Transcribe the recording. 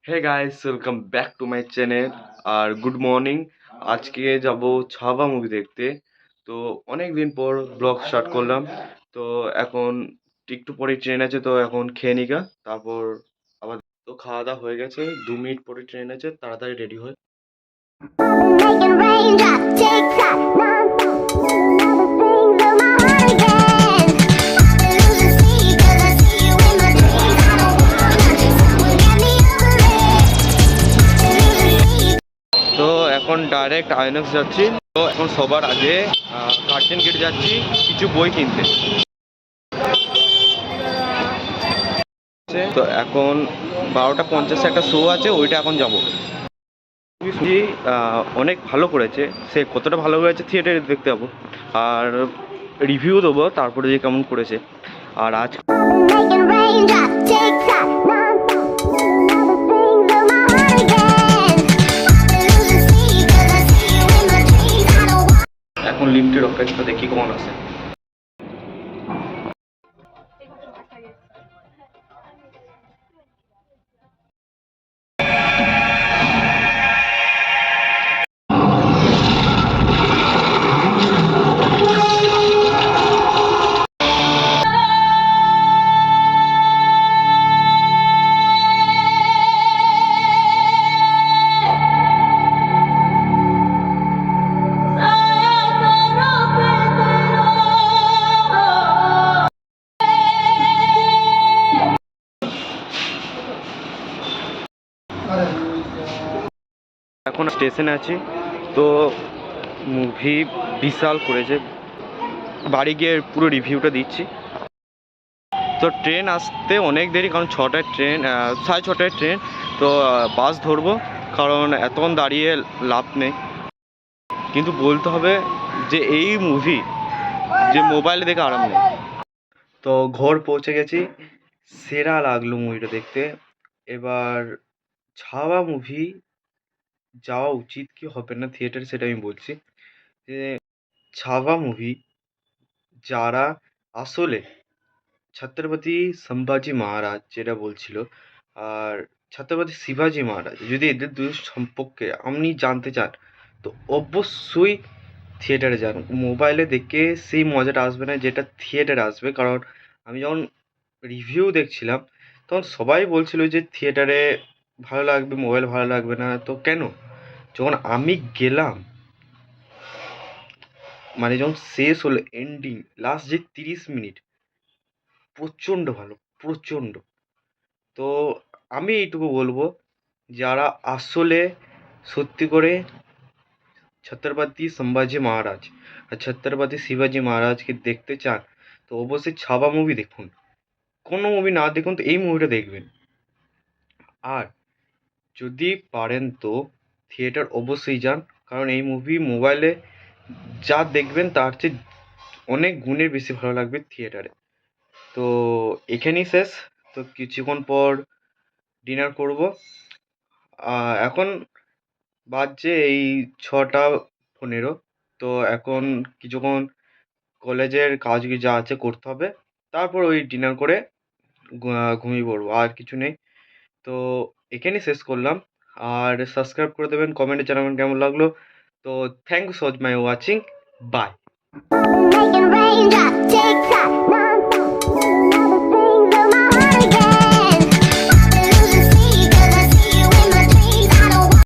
Hey guys, welcome back to my channel. আর good morning. আজকে যাব ছাবা মুভি দেখতে। তো অনেক দিন পর ব্লগ স্টার্ট করলাম। তো এখন একটু পরে ট্রেন আছে, তো এখন খেয়ে নিগা, তারপর আবার। তো খাওয়া দাওয়া হয়ে গেছে, 2 মিনিট পরে ট্রেন আছে, তাড়াতাড়ি রেডি হয়। Making raindrops tick tock, non-stop, another strings of my heart again. Losing sleep 'cause I see you in my dreams. I don't wanna, someone get me over it. Losing sleep. তো এখন direct INOX যাচ্ছি। তো এখন সবার আগে garden gate যাচ্ছি কিছু বই কিনতে। তো এখন 12টা 50 একটা শো আছে, ওইটা এখন যাব। জি, অনেক ভালো করেছে। সে কতটা ভালো করেছে থিয়েটারে দেখতে যাবো, আর রিভিউ দেবো তারপরে যে কেমন করেছে। আর আজ Making raindrops tick tock, non-stop, another strings of my heart again. Losing sleep 'cause I see you in my dreams. I don't wanna. এখন লিমিটেড অপেক্ষা, দেখি কেমন আছে। এখন স্টেশনে আছি। তো মুভি বিশাল করেছে, বাড়ি গিয়ে পুরো রিভিউটা দিচ্ছি। তো ট্রেন আসতে অনেক দেরি, কারণ 6টায় ট্রেন, 6:30টায় ট্রেন। তো বাস ধরবো, কারণ এতক্ষণ দাঁড়িয়ে লাভ নেই। কিন্তু বলতে হবে যে এই মুভি যে মোবাইলে দেখে আরাম নেই। তো ঘর পৌঁছে গেছি, সেরা লাগলো মুভিটা দেখতে। এবার ছাওয়া মুভি যাওয়া উচিত কি হবে না থিয়েটারে, সেটা আমি বলছি। যে ছাওয়া মুভি যারা আসলে ছত্রপতি সম্ভাজি মহারাজ যেটা বলছিল, আর ছত্রপতি শিবাজি মহারাজ, যদি এদের দুই সম্পর্কে আপনি জানতে চান, তো অবশ্যই থিয়েটারে যান। মোবাইলে দেখে সেই মজাটা আসবে না যেটা থিয়েটারে আসবে। কারণ আমি যখন রিভিউ দেখছিলাম, তখন সবাই বলছিল যে থিয়েটারে ভালো লাগবে, মোবাইল ভালো লাগবে না। তো কেন, যখন আমি গেলাম, মানে যখন শেষ হলো এন্ডিং, লাস্ট যে 30 মিনিট, প্রচণ্ড ভালো, প্রচণ্ড। তো আমি এইটুকু বলবো, যারা আসলে সত্যি করে ছত্রপতি সম্ভাজি মহারাজ আর ছত্রপতি শিবাজি মহারাজকে দেখতে চান, তো অবশ্যই ছাবা মুভি দেখুন। কোনো মুভি না দেখুন তো এই মুভিটা দেখবেন। আর যদি পারেন তো থিয়েটার অবশ্যই যান, কারণ এই মুভি মোবাইলে যা দেখবেন তার চেয়ে অনেক গুণের বেশি ভালো লাগবে থিয়েটারে। তো এখানেই শেষ। তো কিছুক্ষণ পর ডিনার করব। এখন বাজছে এই 6টা 15। তো এখন কিছুক্ষণ কলেজের কাজ যা আছে করতে হবে, তারপর ওই ডিনার করে ঘুমিয়ে পড়বো, আর কিছু নেই। তো এখানেই শেষ করলাম। আর সাবস্ক্রাইব করে দেবেন, কমেন্টে জানাবেন কেমন লাগলো। তো thank you so much my watching. Bye. Making raindrops tick tock.